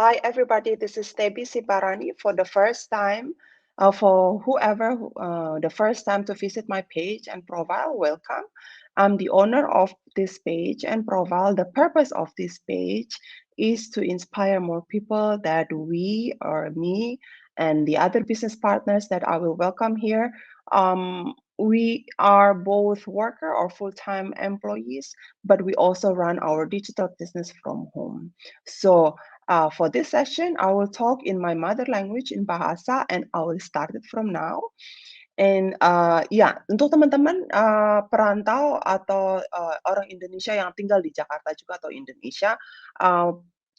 Hi, everybody. This is Debbie Sibarani for the first time. For whoever the first time to visit my page and profile, welcome. I'm the owner of this page and profile. The purpose of this page is to inspire more people that we or me and the other business partners that I will welcome here. We are both worker or full-time employees, but we also run our digital business from home. So for this session, I will talk in my mother language in Bahasa, and I will start it from now. And ya, untuk teman-teman perantau atau orang Indonesia yang tinggal di Jakarta juga atau Indonesia,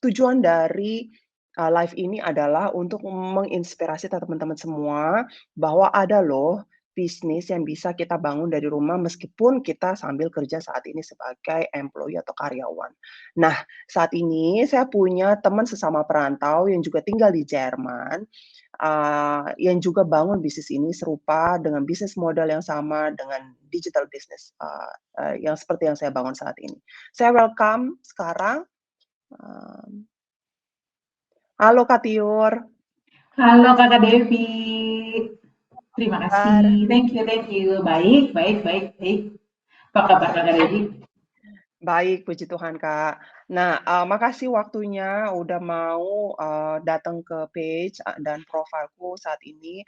tujuan dari live ini adalah untuk menginspirasi teman-teman semua bahwa ada loh bisnis yang bisa kita bangun dari rumah meskipun kita sambil kerja saat ini sebagai employee atau karyawan. Nah, saat ini saya punya teman sesama perantau yang juga tinggal di Jerman, yang juga bangun bisnis ini serupa dengan bisnis model yang sama dengan digital business yang seperti yang saya bangun saat ini. Saya welcome sekarang. Halo Kak Tiur. Halo Kakak Devi. Terima kasih. Thank you. Baik. Apa kabar Kakak Devi? Baik, puji Tuhan Kak. Nah, makasih waktunya udah mau datang ke page dan profilku saat ini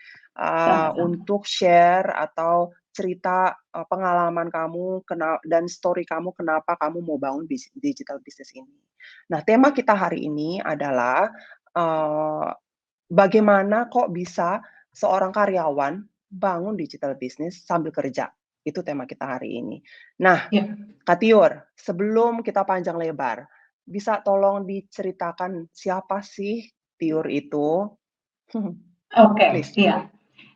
untuk share atau cerita pengalaman kamu dan story kamu kenapa kamu mau bangun digital business ini. Nah, tema kita hari ini adalah bagaimana kok bisa seorang karyawan bangun digital business sambil kerja. Itu tema kita hari ini. Nah, Kak Tiur, sebelum kita panjang lebar, bisa tolong diceritakan siapa sih Tiur itu? Oke, iya.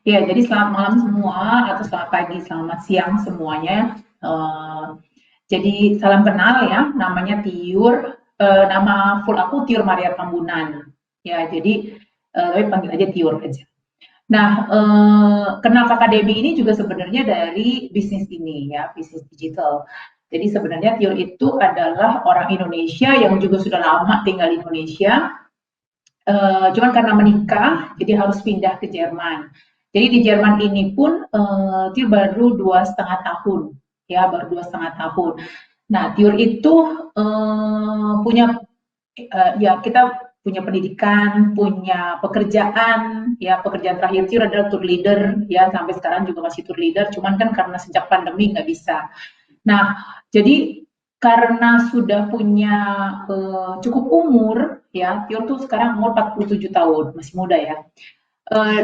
Ya, jadi selamat malam semua, atau selamat pagi, selamat siang semuanya. Jadi salam kenal ya, namanya Tiur. Nama full aku Tiur Maria Tambunan. Ya, jadi tapi panggil aja Tiur aja. Nah, kenal Kakak Debbie ini juga sebenarnya dari bisnis ini ya, bisnis digital. Jadi sebenarnya Tiur itu adalah orang Indonesia yang juga sudah lama tinggal di Indonesia, cuman karena menikah, jadi harus pindah ke Jerman. Jadi di Jerman ini pun Tiur baru 2,5 tahun, ya baru 2,5 tahun. Nah, Tiur itu punya, ya kita punya pendidikan, punya pekerjaan, ya pekerjaan terakhir Tiur adalah tour leader, ya sampai sekarang juga masih tour leader, cuman kan karena sejak pandemi nggak bisa. Nah, jadi karena sudah punya cukup umur, ya Tiur tuh sekarang umur 47 tahun, masih muda ya.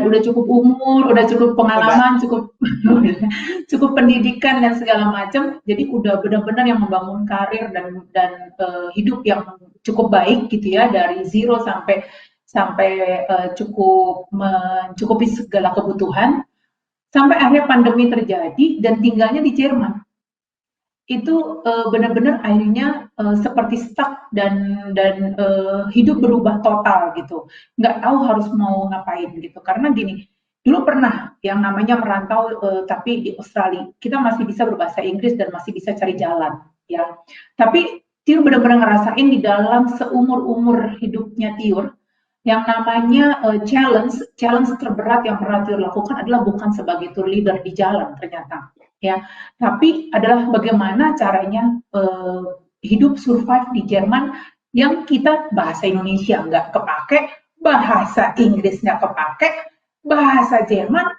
Udah cukup umur, udah cukup pengalaman, cukup pendidikan dan segala macam. Jadi udah benar-benar yang membangun karir dan hidup yang cukup baik gitu ya, dari zero sampai cukup mencukupi segala kebutuhan. Sampai akhirnya pandemi terjadi dan tinggalnya di Jerman. Itu benar-benar akhirnya seperti stuck dan hidup berubah total gitu, nggak tahu harus mau ngapain gitu. Karena gini, dulu pernah yang namanya merantau tapi di Australia kita masih bisa berbahasa Inggris dan masih bisa cari jalan ya. Tapi Tiur benar-benar ngerasain di dalam seumur-umur hidupnya Tiur yang namanya challenge terberat yang pernah Tiur lakukan adalah bukan sebagai tour leader di jalan ternyata ya, tapi adalah bagaimana caranya hidup survive di Jerman yang kita bahasa Indonesia nggak kepake, bahasa Inggris nggak kepake, bahasa Jerman,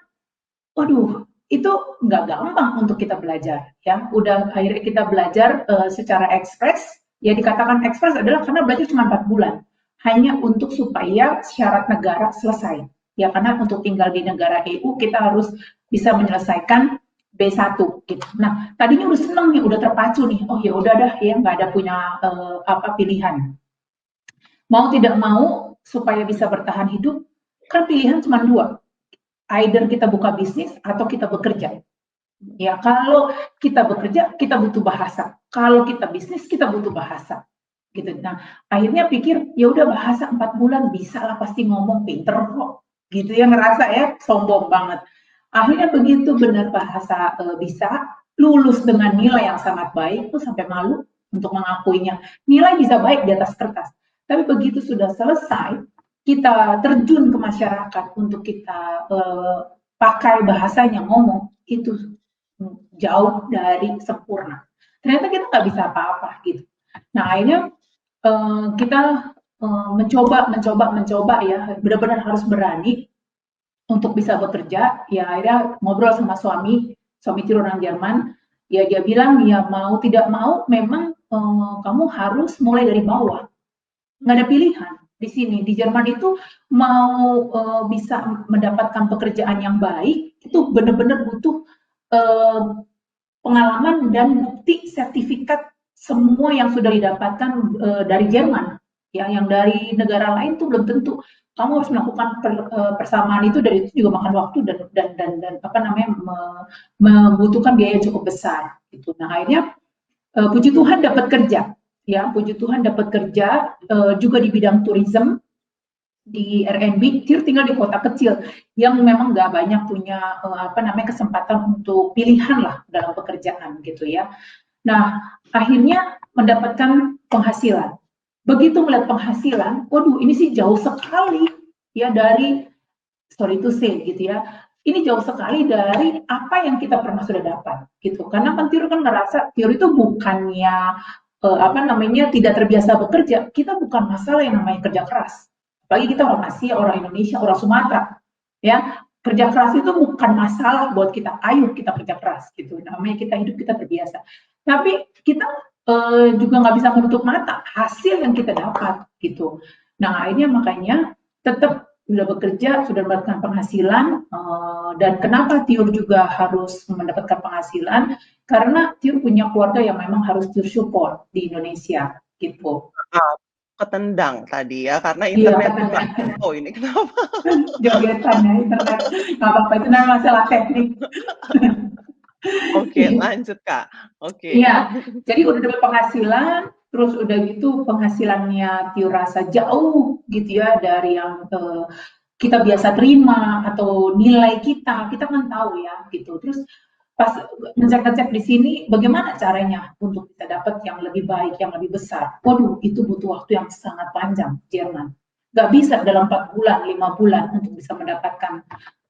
waduh itu nggak gampang untuk kita belajar ya. Udah akhirnya kita belajar secara ekspres, ya dikatakan ekspres adalah karena belajar cuma 4 bulan, hanya untuk supaya syarat negara selesai ya, karena untuk tinggal di negara EU kita harus bisa menyelesaikan B1 gitu. Nah, tadinya udah seneng nih, udah terpacu nih. Oh ya udah dah ya, nggak ada punya pilihan. Mau tidak mau supaya bisa bertahan hidup, kan pilihan cuma 2. Either kita buka bisnis atau kita bekerja. Ya, kalau kita bekerja, kita butuh bahasa. Kalau kita bisnis, kita butuh bahasa. Gitu. Nah, akhirnya pikir, ya udah bahasa 4 bulan bisa lah, pasti ngomong pinter kok. Gitu ya, ngerasa ya sombong banget. Akhirnya begitu benar bahasa bisa, lulus dengan nilai yang sangat baik, tuh sampai malu untuk mengakuinya. Nilai bisa baik di atas kertas, Tapi begitu sudah selesai, kita terjun ke masyarakat untuk kita pakai bahasanya, ngomong, itu jauh dari sempurna. Ternyata kita nggak bisa apa-apa gitu. Nah akhirnya kita mencoba ya, benar-benar harus berani untuk bisa bekerja. Ya akhirnya ngobrol sama suami Tiro orang Jerman. Ya dia bilang ya mau tidak mau memang kamu harus mulai dari bawah. Nggak ada pilihan di sini. Di Jerman itu mau bisa mendapatkan pekerjaan yang baik itu benar-benar butuh pengalaman dan bukti sertifikat semua yang sudah didapatkan dari Jerman. Ya, yang dari negara lain tuh belum tentu. Kamu harus melakukan persamaan itu, dan itu juga makan waktu dan apa namanya membutuhkan biaya cukup besar. Gitu. Nah akhirnya puji Tuhan dapat kerja, ya puji Tuhan dapat kerja juga di bidang tourism di Airbnb. Tiro tinggal di kota kecil yang memang nggak banyak punya apa namanya kesempatan untuk pilihan lah dalam pekerjaan gitu ya. Nah akhirnya mendapatkan penghasilan. Begitu melihat penghasilan, waduh ini sih jauh sekali ya dari, sorry to say gitu ya, ini jauh sekali dari apa yang kita pernah sudah dapat gitu. Karena kan Tiro kan ngerasa Tiro itu bukannya apa namanya tidak terbiasa bekerja, kita bukan masalah yang namanya kerja keras. Apalagi kita orang Asia, orang Indonesia, orang Sumatera, ya kerja keras itu bukan masalah buat kita. Ayo kita kerja keras gitu. Namanya kita hidup, kita terbiasa. Tapi kita juga nggak bisa menutup mata hasil yang kita dapat gitu. Nah akhirnya makanya tetap sudah bekerja, sudah mendapatkan penghasilan, dan kenapa Tiur juga harus mendapatkan penghasilan? Karena Tiur punya keluarga yang memang harus Tiur support di Indonesia, gitu. Ketendang tadi ya, karena internet juga. Oh ini kenapa? Jogetan ya internet, nggak apa-apa, itu namanya masalah teknik. Oke, lanjut Kak. Oke. Iya, jadi udah dapat penghasilan, terus udah gitu penghasilannya Tiur rasa jauh gitu ya dari yang kita biasa terima atau nilai kita kan tahu ya gitu. Terus pas ngecek-ngecek di sini bagaimana caranya untuk kita dapat yang lebih baik, yang lebih besar. Waduh, itu butuh waktu yang sangat panjang, Jerman. Gak bisa dalam 4 bulan, 5 bulan untuk bisa mendapatkan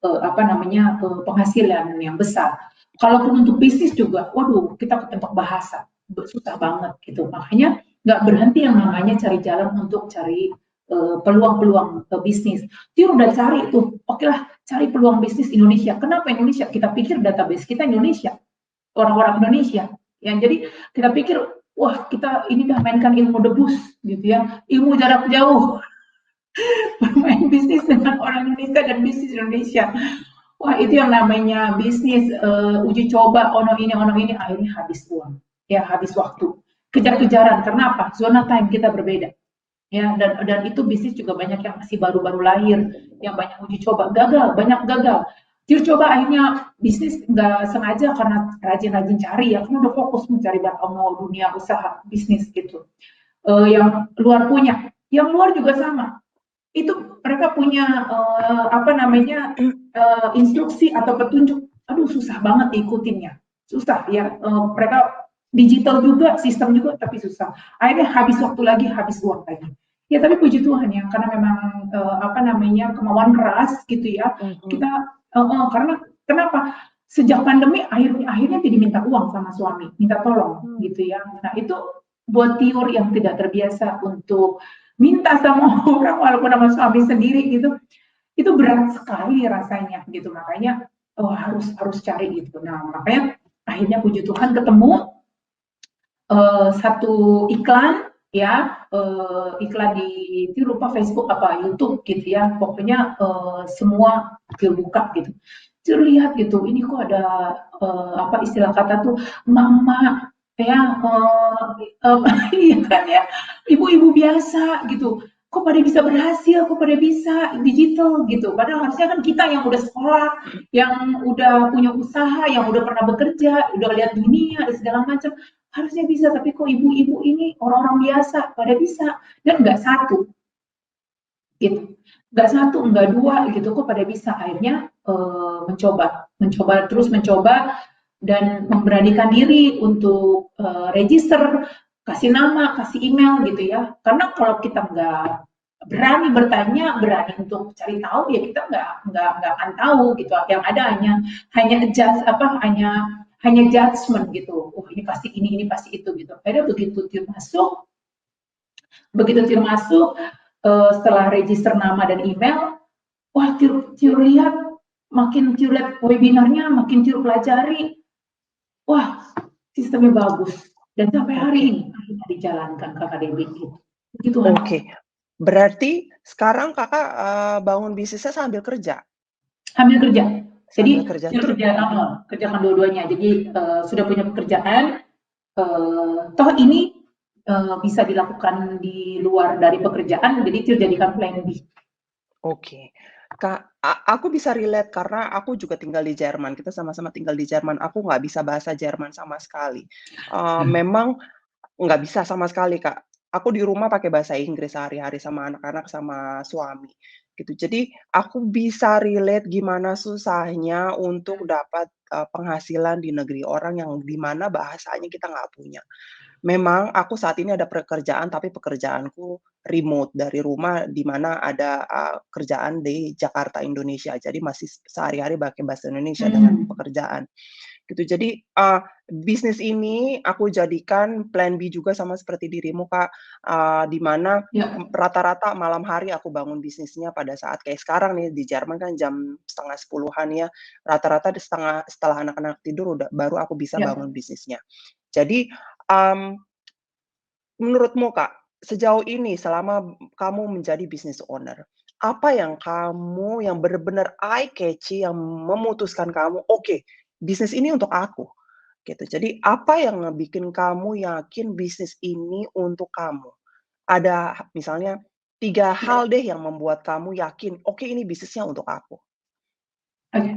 apa namanya penghasilan yang besar. Kalaupun untuk bisnis juga, waduh, kita kepentok bahasa, susah banget gitu. Makanya nggak berhenti yang namanya cari jalan untuk cari peluang-peluang bisnis. Dia udah cari tuh, oke lah, cari peluang bisnis Indonesia. Kenapa Indonesia? Kita pikir database kita Indonesia, orang-orang Indonesia. Ya, jadi kita pikir, wah kita ini dah mainkan ilmu debus, gitu ya, ilmu jarak jauh, bermain bisnis dengan orang Indonesia dan bisnis Indonesia. Wah itu yang namanya bisnis uji coba, ono ini, akhirnya habis uang, ya habis waktu, kejar-kejaran. Kenapa? Zona time kita berbeda. Ya, dan itu bisnis juga banyak yang masih baru-baru lahir, yang banyak uji coba, gagal, banyak gagal. Dia coba akhirnya bisnis nggak sengaja karena rajin-rajin cari ya, kan udah fokus mencari mau dunia usaha bisnis gitu. Yang luar punya, yang luar juga sama. Itu mereka punya apa namanya instruksi atau petunjuk, aduh susah banget diikutinnya, susah ya. Mereka digital juga, sistem juga, tapi susah. Akhirnya habis waktu lagi, habis uang lagi. Ya tapi puji Tuhan ya, karena memang apa namanya kemauan keras gitu ya. Kita karena kenapa? Sejak pandemi akhirnya jadi minta uang sama suami, minta tolong gitu ya. Nah itu buat Tiur yang tidak terbiasa untuk minta sama orang walaupun sama suami sendiri gitu, itu berat sekali rasanya gitu. Makanya harus cari gitu. Nah makanya akhirnya puji Tuhan ketemu satu iklan ya, iklan di lupa Facebook apa YouTube gitu ya, pokoknya semua dibuka gitu. Saya lihat gitu, ini kok ada apa istilah kata tuh mama ya, iya kan ya, ibu-ibu biasa gitu, kok pada bisa berhasil, kok pada bisa digital gitu. Padahal harusnya kan kita yang udah sekolah, yang udah punya usaha, yang udah pernah bekerja, udah lihat dunia dan segala macam, harusnya bisa. Tapi kok ibu-ibu ini orang-orang biasa pada bisa, dan nggak satu gitu, nggak satu, nggak dua gitu, kok pada bisa. Akhirnya mencoba dan memberanikan diri untuk register kasih nama, kasih email gitu ya. Karena kalau kita nggak berani bertanya, berani untuk cari tahu, ya kita nggak akan tahu gitu. Yang ada hanya adjust apa hanya judgement gitu. Oh ini pasti itu gitu. Akhirnya begitu Tir masuk setelah register nama dan email, wah Tir lihat makin Tir lihat webinarnya, makin Tir pelajari, wah sistemnya bagus. Dan sampai hari ini akhirnya dijalankan Kakak Debbie gitu. Begitu. Oke. Berarti sekarang Kakak bangun bisnisnya sambil kerja? Sambil kerja. Jadi kerjakan dua-duanya. Jadi sudah punya pekerjaan, toh ini bisa dilakukan di luar dari pekerjaan, jadi Tir jadikan plan B. Oke. Kak, aku bisa relate karena aku juga tinggal di Jerman. Kita sama-sama tinggal di Jerman. Aku nggak bisa bahasa Jerman sama sekali. Memang nggak bisa sama sekali, Kak. Aku di rumah pakai bahasa Inggris sehari-hari sama anak-anak, sama suami, gitu. Jadi aku bisa relate gimana susahnya untuk dapat, penghasilan di negeri orang yang di mana bahasanya kita nggak punya. Memang aku saat ini ada pekerjaan, tapi pekerjaanku remote dari rumah, di mana ada, kerjaan di Jakarta, Indonesia. Jadi masih sehari-hari pakai bahasa Indonesia dengan pekerjaan, gitu. Jadi, bisnis ini aku jadikan plan B juga sama seperti dirimu, Kak, di mana rata-rata malam hari aku bangun bisnisnya pada saat kayak sekarang nih di Jerman kan jam 9:30-an ya, rata-rata setelah anak-anak tidur baru aku bisa bangun bisnisnya. Jadi, menurutmu Kak, sejauh ini selama kamu menjadi business owner, apa yang benar-benar eye catchy yang memutuskan kamu, "Oke, bisnis ini untuk aku." Gitu. Jadi apa yang ngebikin kamu yakin bisnis ini untuk kamu? Ada misalnya 3 hal deh yang membuat kamu yakin, "Oke, ini bisnisnya untuk aku." Oke.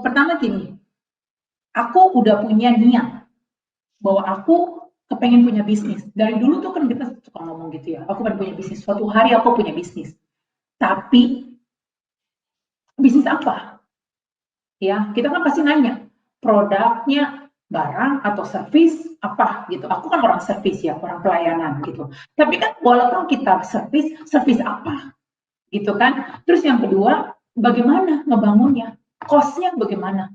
Pertama gini, aku udah punya niat bahwa aku kepengen punya bisnis. Dari dulu tuh kan kita suka ngomong gitu ya, aku pengen punya bisnis. Suatu hari aku punya bisnis. Tapi bisnis apa? Ya, kita kan pasti nanya, produknya, barang atau servis apa gitu. Aku kan orang servis ya, orang pelayanan gitu. Tapi kan walaupun kita servis apa gitu kan. Terus yang kedua, bagaimana ngebangunnya? Cost-nya bagaimana?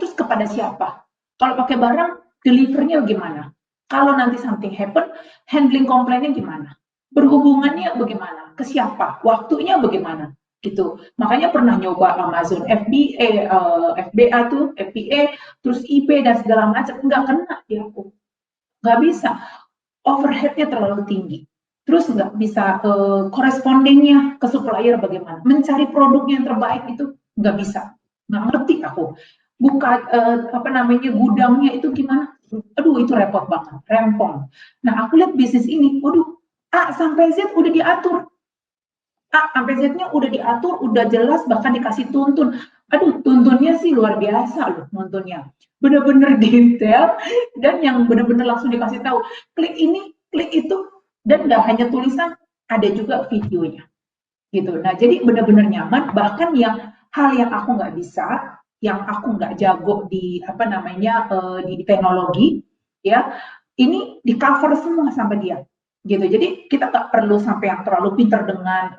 Terus kepada siapa? Kalau pakai barang, delivernya gimana? Kalau nanti something happen, handling komplainnya gimana? Berhubungannya bagaimana? Ke siapa? Waktunya bagaimana? Gitu. Makanya pernah nyoba Amazon FBA, FBA tuh, FBA, terus eBay dan segala macam, nggak kena di aku. Nggak bisa. Overheadnya terlalu tinggi. Terus nggak bisa korespondennya ke supplier bagaimana? Mencari produk yang terbaik itu nggak bisa. Nggak ngerti aku. Buka gudangnya itu gimana? Aduh, itu repot banget, rempong. Nah, aku lihat bisnis ini, waduh, A sampai Z udah diatur. A sampai Z-nya udah diatur, udah jelas, bahkan dikasih tuntun. Aduh, tuntunnya sih luar biasa loh, nuntunnya. Bener-bener detail, dan yang bener-bener langsung dikasih tahu, klik ini, klik itu, dan nggak hanya tulisan, ada juga videonya. Gitu. Nah, jadi bener-bener nyaman, bahkan hal yang aku nggak bisa, yang aku nggak jago di di teknologi, ya, ini di cover semua sama dia gitu. Jadi kita nggak perlu sampai yang terlalu pinter dengan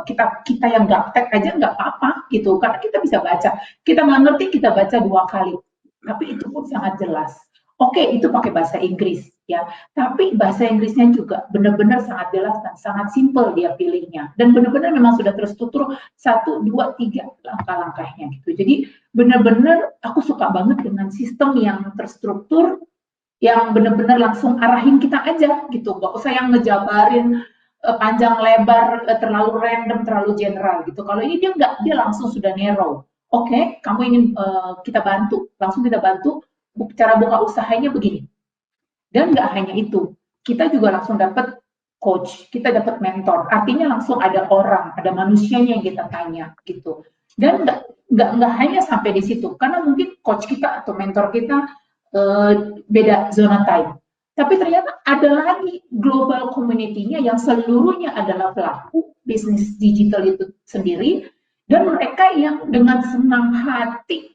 kita yang gaptek aja nggak apa-apa gitu, karena kita bisa baca. Kita nggak ngerti, kita baca 2 kali, tapi itu pun sangat jelas. Oke, itu pakai bahasa Inggris ya, tapi bahasa Inggrisnya juga benar-benar sangat jelas dan sangat simpel dia pilihnya, dan benar-benar memang sudah terstruktur 1, 2, 3 langkah-langkahnya gitu. Jadi benar-benar aku suka banget dengan sistem yang terstruktur, yang benar-benar langsung arahin kita aja gitu, nggak usah yang ngejabarin panjang lebar, terlalu random, terlalu general gitu. Kalau ini dia nggak, dia langsung sudah narrow. Oke, kamu ingin kita bantu, langsung kita bantu. Cara buka usahanya begini. Dan nggak hanya itu, kita juga langsung dapat coach, kita dapat mentor. Artinya langsung ada orang, ada manusianya yang kita tanya gitu. Dan nggak hanya sampai di situ, karena mungkin coach kita atau mentor kita beda zona time. Tapi ternyata ada lagi global community-nya yang seluruhnya adalah pelaku bisnis digital itu sendiri, dan mereka yang dengan senang hati,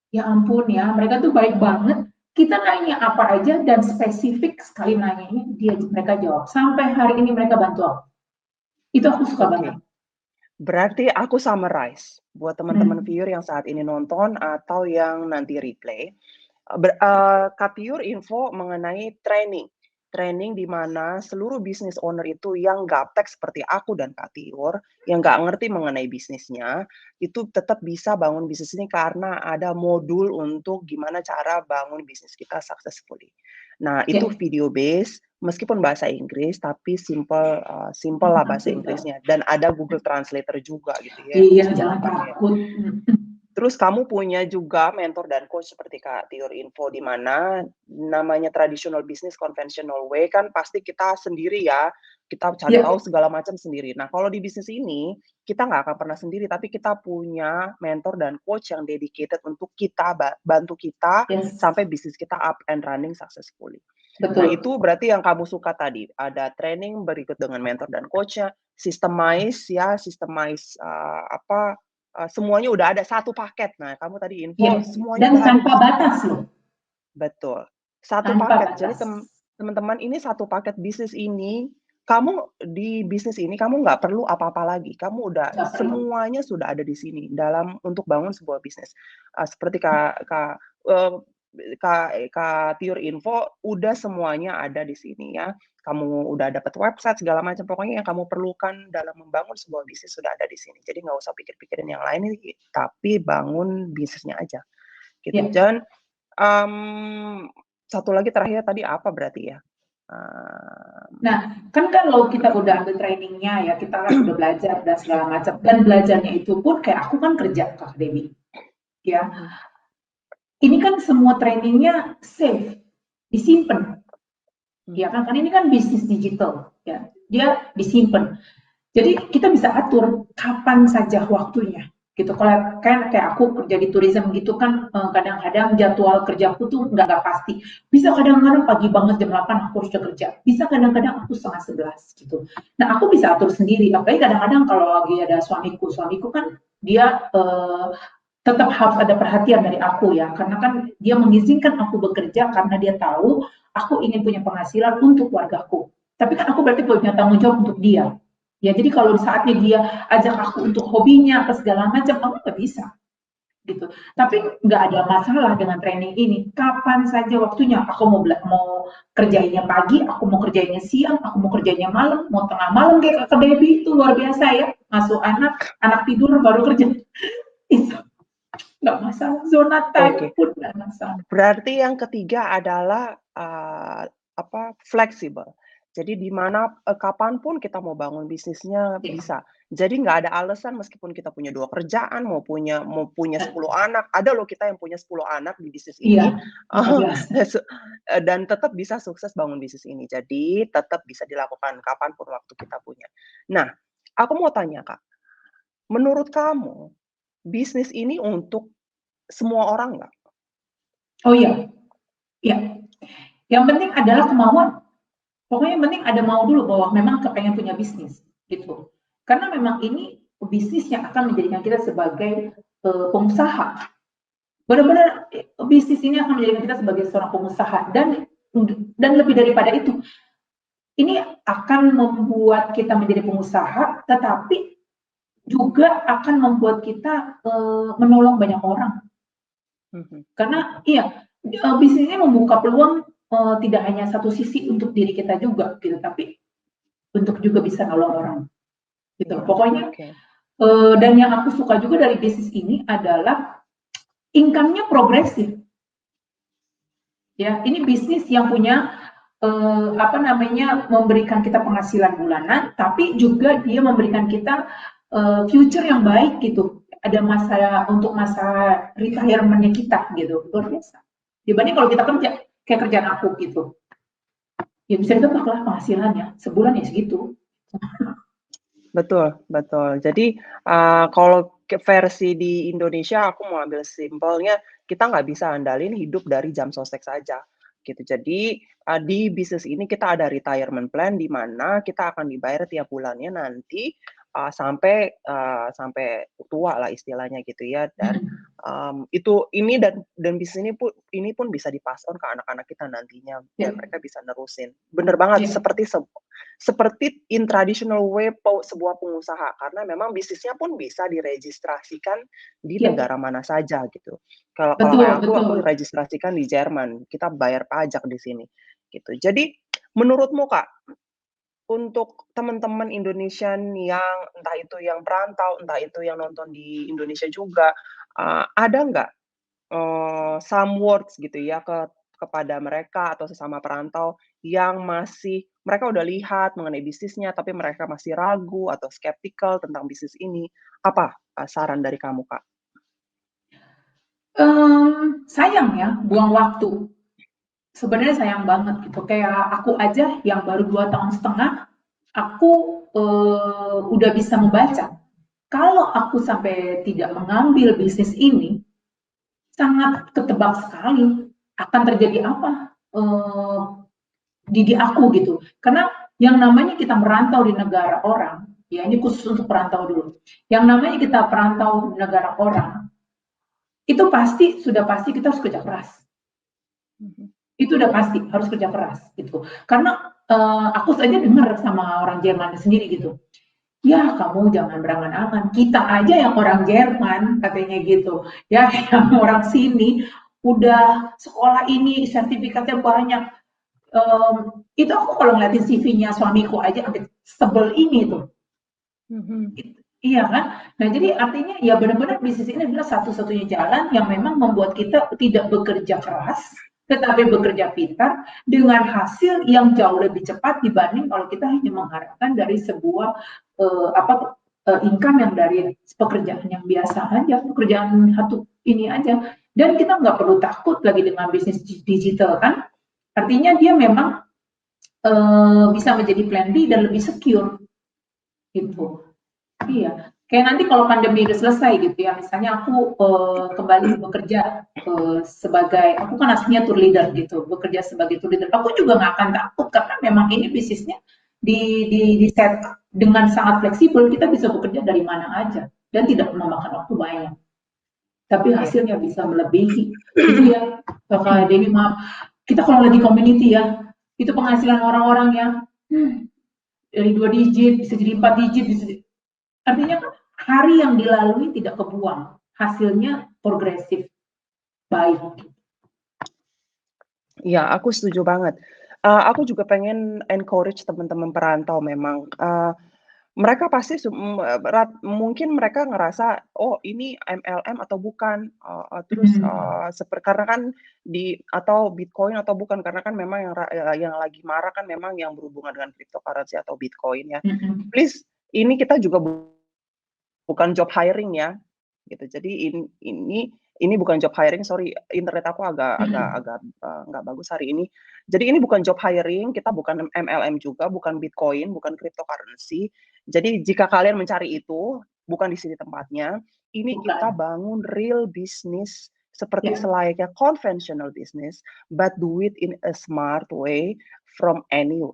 ya ampun ya, mereka tuh baik banget, Kita nanya apa aja dan spesifik sekali nanyanya, mereka jawab. Sampai hari ini mereka bantu aku. Itu aku suka banget. Berarti aku summarize buat teman-teman viewer yang saat ini nonton atau yang nanti replay. Kak Tiur info mengenai training di mana seluruh business owner itu yang gaptek seperti aku dan Kak Tiur, yang nggak ngerti mengenai bisnisnya, itu tetap bisa bangun bisnis ini karena ada modul untuk gimana cara bangun bisnis kita successfully. Nah, itu video based, meskipun bahasa Inggris, tapi simple lah bahasa Inggrisnya. Dan ada Google Translator juga gitu ya. Iya, jangan takut. Terus kamu punya juga mentor dan coach seperti Kak Tiur info, di mana namanya traditional business conventional way kan pasti kita sendiri ya, kita cari tahu segala macam sendiri. Nah kalau di bisnis ini, kita nggak akan pernah sendiri, tapi kita punya mentor dan coach yang dedicated untuk kita, bantu kita sampai bisnis kita up and running successfully. Betul. Nah itu berarti yang kamu suka tadi, ada training berikut dengan mentor dan coach-nya, systemize semuanya udah ada satu paket. Nah, kamu tadi info semuanya dan udah tanpa ada batas loh. Betul. Satu paket. Jadi teman-teman ini satu paket bisnis ini, kamu di bisnis ini kamu nggak perlu apa-apa lagi. Kamu udah semuanya sudah ada di sini dalam untuk bangun sebuah bisnis. Seperti Kak Tiur info, udah semuanya ada di sini ya. Kamu udah dapat website segala macam, pokoknya yang kamu perlukan dalam membangun sebuah bisnis sudah ada di sini. Jadi nggak usah pikir-pikirin yang lain, tapi bangun bisnisnya aja. Gitu. Dan satu lagi terakhir tadi apa berarti ya? Nah, kan kalau kita udah ambil trainingnya ya, kita kan udah belajar dan segala macam. Dan belajarnya itu pun kayak aku kan kerja, Kak Dewi. Ya, ini kan semua trainingnya safe, disimpan. Ya kan, karena ini kan bisnis digital, ya, dia disimpan. Jadi kita bisa atur kapan saja waktunya, gitu. Kalau kan kayak aku kerja di tourism gitu kan, kadang-kadang jadwal kerjaku tuh nggak pasti. Bisa kadang-kadang pagi banget jam 8 aku harus kerja. Bisa kadang-kadang aku setengah 11 gitu. Nah aku bisa atur sendiri. Apalagi kadang-kadang kalau lagi ada suamiku kan dia tetap harus ada perhatian dari aku ya, karena kan dia mengizinkan aku bekerja karena dia tahu aku ingin punya penghasilan untuk keluargaku. Tapi kan aku berarti punya tanggung jawab untuk dia. Ya, jadi kalau di saatnya dia ajak aku untuk hobinya atau segala macam, aku nggak bisa. Gitu. Tapi nggak ada masalah dengan training ini. Kapan saja waktunya, aku mau kerjainnya pagi, aku mau kerjainnya siang, aku mau kerjainnya malam, mau tengah malam kayak Kakak Baby itu luar biasa ya. Masuk anak tidur baru kerja. Itu nggak masalah, zona time pun nggak masalah. Berarti yang ketiga adalah fleksibel. Jadi di mana kapanpun kita mau bangun bisnisnya bisa. Jadi nggak ada alasan meskipun kita punya 2 kerjaan, mau punya 10 anak. Ada loh kita yang punya 10 anak di bisnis ini. Dan tetap bisa sukses bangun bisnis ini. Jadi tetap bisa dilakukan kapanpun waktu kita punya. Nah, aku mau tanya Kak, menurut kamu bisnis ini untuk semua orang nggak? Oh iya, iya. Yang penting adalah kemauan. Pokoknya yang penting ada mau dulu bahwa memang kepengen punya bisnis gitu. Karena memang ini bisnis yang akan menjadikan kita sebagai pengusaha. Benar-benar bisnis ini akan menjadikan kita sebagai seorang pengusaha dan lebih daripada itu. Ini akan membuat kita menjadi pengusaha, tetapi juga akan membuat kita menolong banyak orang. Karena iya, bisnis ini membuka peluang tidak hanya satu sisi untuk diri kita juga gitu, tapi untuk juga bisa nolong orang gitu. Pokoknya dan yang aku suka juga dari bisnis ini adalah income-nya progresif ya. Ini bisnis yang punya memberikan kita penghasilan bulanan, tapi juga dia memberikan kita future yang baik gitu. Ada masa retirement-nya kita gitu, luar biasa. Dibanding kalau kita kerja kayak kerjaan aku gitu, ya bisa ditebak lah penghasilannya sebulan ya segitu. Betul. Jadi kalau versi di Indonesia, aku mau ambil simpelnya, kita nggak bisa andalin hidup dari jam sostek saja gitu. Jadi di bisnis ini kita ada retirement plan di mana kita akan dibayar tiap bulannya nanti sampai tua lah istilahnya gitu ya. Dan Itu dan bisnis ini pun bisa di-pass on ke anak-anak kita nantinya biar mereka bisa nerusin. Bener banget seperti in traditional way sebuah pengusaha karena memang bisnisnya pun bisa diregistrasikan di negara mana saja gitu. Kalau kayak aku registrasikan di Jerman, kita bayar pajak di sini gitu. Jadi menurutmu Kak, untuk teman-teman Indonesian yang entah itu yang perantau, entah itu yang nonton di Indonesia juga, ada nggak some words gitu ya kepada mereka atau sesama perantau yang mereka udah lihat mengenai bisnisnya tapi mereka masih ragu atau skeptical tentang bisnis ini, apa saran dari kamu, Kak? Sayang ya, buang waktu. Sebenarnya sayang banget gitu, kayak aku aja yang baru 2,5 tahun, aku udah bisa membaca. Kalau aku sampai tidak mengambil bisnis ini, sangat ketebak sekali akan terjadi apa di aku gitu. Karena yang namanya kita merantau di negara orang, ya ini khusus untuk perantau dulu. Yang namanya kita perantau di negara orang, itu sudah pasti kita harus kerja keras. Itu udah pasti harus kerja keras gitu. Karena aku saja dengar sama orang Jerman sendiri gitu. Ya kamu jangan berangan-angan, kita aja yang orang Jerman katanya gitu, ya yang orang sini udah sekolah ini sertifikatnya banyak. Itu aku kalau ngeliatin CV-nya suamiku aja sampai sebel ini tuh. Iya kan? Nah jadi artinya ya benar-benar bisnis ini adalah satu-satunya jalan yang memang membuat kita tidak bekerja keras, tetapi bekerja pintar dengan hasil yang jauh lebih cepat dibanding kalau kita hanya mengharapkan dari sebuah income yang dari pekerjaan yang biasa aja, pekerjaan satu ini aja. Dan kita nggak perlu takut lagi dengan bisnis digital kan? Artinya dia memang bisa menjadi plan B dan lebih secure gitu. Iya, kayak nanti kalau pandemi udah selesai gitu ya, misalnya aku kembali bekerja sebagai, aku kan aslinya tour leader gitu, bekerja sebagai tour leader, aku juga nggak akan takut karena memang ini bisnisnya di set dengan sangat fleksibel, kita bisa bekerja dari mana aja dan tidak memakan waktu banyak. Tapi hasilnya bisa melebihi. Itu ya, Kak Dewi, maaf. Kita kalau lagi community ya, itu penghasilan orang-orang yang dari 2 digit bisa jadi 4 digit, bisa jadi, artinya kan hari yang dilalui tidak kebuang, hasilnya progresif, baik. Iya, aku setuju banget. Aku juga pengen encourage teman-teman perantau memang, mereka pasti mungkin mereka ngerasa, "Oh ini MLM atau bukan?" Terus, karena kan atau Bitcoin atau bukan, karena kan memang yang lagi marah kan memang yang berhubungan dengan cryptocurrency atau Bitcoin ya. Please, ini kita juga bukan job hiring ya, gitu. Jadi ini bukan job hiring, sorry internet aku agak nggak bagus hari ini. Jadi ini bukan job hiring, kita bukan MLM juga, bukan Bitcoin, bukan cryptocurrency. Jadi jika kalian mencari itu, bukan di sini tempatnya. Ini kita bangun real business seperti selayaknya conventional business, but do it in a smart way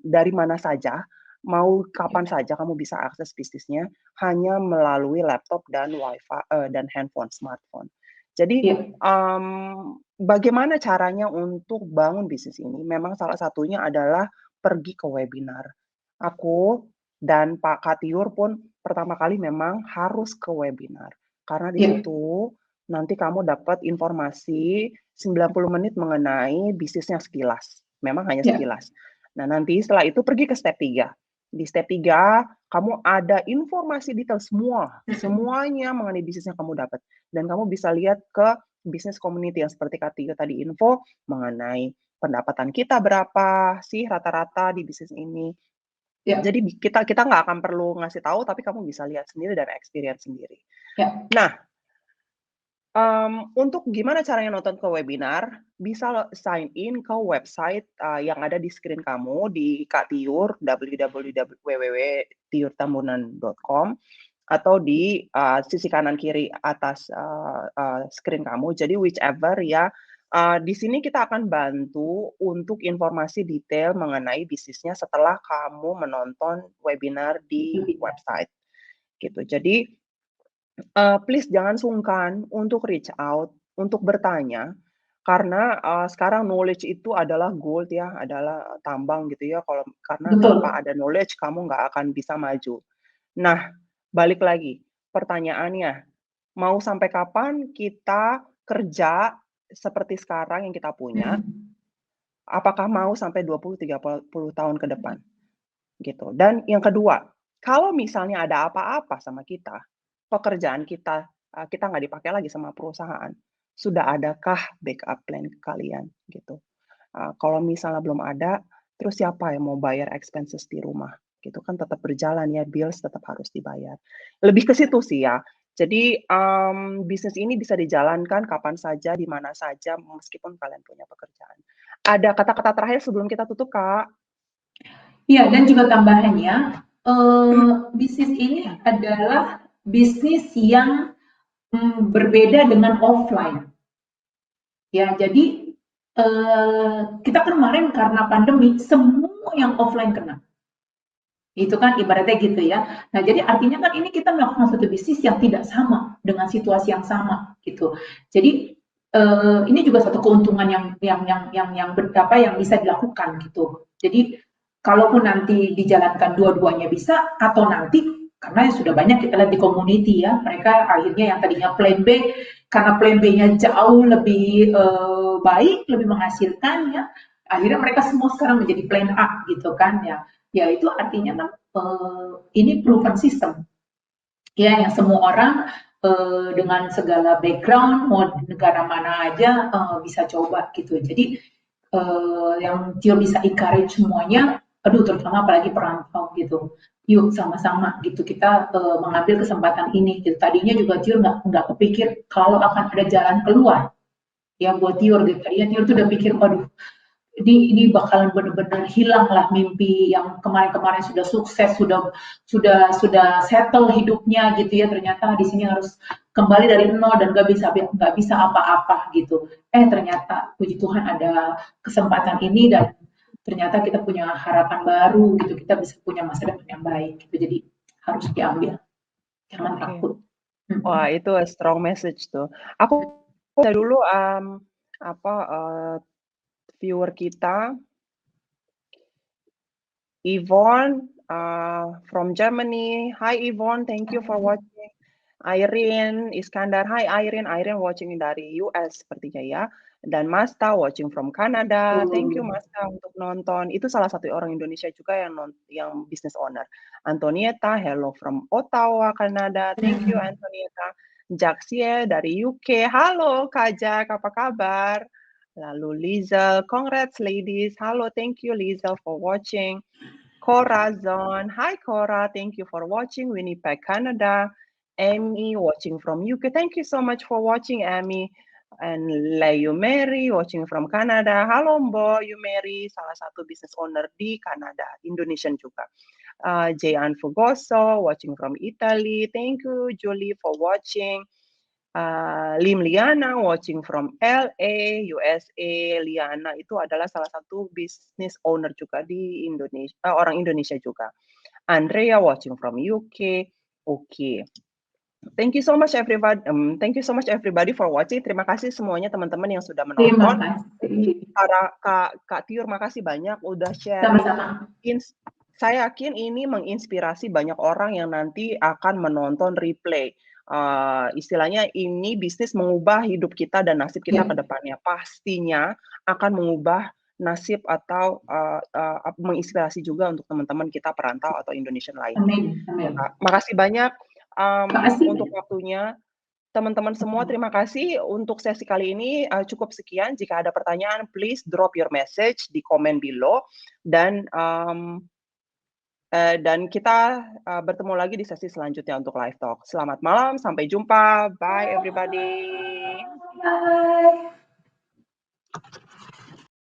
dari mana saja, mau kapan saja kamu bisa akses bisnisnya hanya melalui laptop dan WiFi dan handphone, smartphone. Jadi bagaimana caranya untuk bangun bisnis ini? Memang salah satunya adalah pergi ke webinar. Aku dan Pak Katiur pun pertama kali memang harus ke webinar. Karena di situ nanti kamu dapat informasi 90 menit mengenai bisnisnya sekilas. Memang hanya sekilas. Nah, nanti setelah itu pergi ke step 3. Di step 3, kamu ada informasi detail semuanya mengenai bisnis yang kamu dapat. Dan kamu bisa lihat ke bisnis community yang seperti Kak Tiga tadi info mengenai pendapatan kita berapa sih rata-rata di bisnis ini. Jadi kita nggak akan perlu ngasih tahu, tapi kamu bisa lihat sendiri dan experience sendiri. Nah, untuk gimana caranya nonton ke webinar, bisa sign in ke website yang ada di screen kamu di Kak Tiur, www.tiurtambunan.com, atau di sisi kanan kiri atas screen kamu. Jadi whichever ya, di sini kita akan bantu untuk informasi detail mengenai bisnisnya setelah kamu menonton webinar di website, gitu. Jadi Please jangan sungkan untuk reach out, untuk bertanya, karena, sekarang knowledge itu adalah gold ya, adalah tambang gitu ya, karena tanpa Betul. ada knowledge kamu nggak akan bisa maju. Nah, balik lagi, pertanyaannya, mau sampai kapan kita kerja seperti sekarang yang kita punya, Mhm. apakah mau sampai 20, 30 tahun ke depan, gitu. Dan yang kedua, kalau misalnya ada apa-apa sama kita, pekerjaan kita, kita nggak dipakai lagi sama perusahaan, sudah adakah backup plan kalian, gitu. Kalau misalnya belum ada, terus siapa yang mau bayar expenses di rumah? Gitu kan tetap berjalan ya, bills tetap harus dibayar. Lebih ke situ sih ya. Jadi, bisnis ini bisa dijalankan kapan saja, di mana saja, meskipun kalian punya pekerjaan. Ada kata-kata terakhir sebelum kita tutup, Kak? Iya, dan juga tambahannya, bisnis ini adalah bisnis yang, berbeda dengan offline. Ya, jadi, kita kemarin karena pandemi, semua yang offline kena. Itu kan ibaratnya gitu ya. Nah, jadi artinya kan ini kita melakukan suatu bisnis yang tidak sama dengan situasi yang sama gitu. Jadi ini juga satu keuntungan yang berapa yang bisa dilakukan gitu. Jadi kalaupun nanti dijalankan dua-duanya bisa atau nanti karena sudah banyak kita lihat di community ya, mereka akhirnya yang tadinya plan B karena plan B-nya jauh lebih baik, lebih menghasilkan ya, akhirnya mereka semua sekarang menjadi plan A gitu kan ya. Ya itu artinya kan ini proven system ya yang semua orang dengan segala background mau di negara mana aja bisa coba gitu. Jadi yang Tio bisa encourage semuanya, aduh terutama apalagi perantau gitu. Yuk sama-sama gitu kita mengambil kesempatan ini. Gitu. Tadinya juga Tio nggak kepikir kalau akan ada jalan keluar ya buat Tio gitu. Tadinya Tio tuh udah pikir, waduh ini bakalan benar-benar hilang lah mimpi yang kemarin-kemarin sudah sukses, sudah settle hidupnya gitu ya. Ternyata di sini harus kembali dari nol dan nggak bisa apa-apa gitu. Ternyata puji Tuhan ada kesempatan ini dan ternyata kita punya harapan baru gitu. Kita bisa punya masa depan yang baik gitu. Jadi harus diambil, jangan Oke. takut. Wah, itu a strong message tuh. Aku dulu, apa, viewer kita Yvonne, from Germany. Hi Yvonne, thank you for watching. Irene Iskandar, hi Irene. Irene watching dari US sepertinya ya. Dan Masta watching from Canada. Thank you Masta untuk nonton. Itu salah satu orang Indonesia juga yang business owner. Antonieta, hello from Ottawa, Canada. Thank you Antonieta. Jaxie dari UK. Halo Kak Jack, apa kabar? Lalu Lizel, congrats ladies. Halo, thank you Lizel for watching. Cora Zon. Hi, Cora. Thank you for watching. Winnipeg, Canada. Amy watching from UK. Thank you so much for watching, Amy. And Leo Mary watching from Canada. Halo, Mbo, Mary, salah satu business owner di Kanada, Indonesian juga. Jayan Fugoso watching from Italy. Thank you, Julie, for watching. Lim Liana watching from LA, USA. Liana itu adalah salah satu business owner juga di Indonesia, orang Indonesia juga. Andrea watching from UK. Oke. Thank you so much everybody for watching. Terima kasih semuanya teman-teman yang sudah Terima menonton. kasih. Kak Tiur, makasih banyak udah sharing. Sama-sama. Saya yakin ini menginspirasi banyak orang yang nanti akan menonton replay. Istilahnya ini bisnis mengubah hidup kita dan nasib kita ke depannya. Pastinya akan mengubah nasib atau menginspirasi juga untuk teman-teman kita perantau atau Indonesian lainnya. Amin. Ya, Amin. Kak. Makasih banyak Makasih. untuk waktunya. Teman-teman semua, terima kasih untuk sesi kali ini. Cukup sekian. Jika ada pertanyaan, please drop your message di komen below. Dan kita bertemu lagi di sesi selanjutnya untuk live talk. Selamat malam, sampai jumpa. Bye everybody. Bye.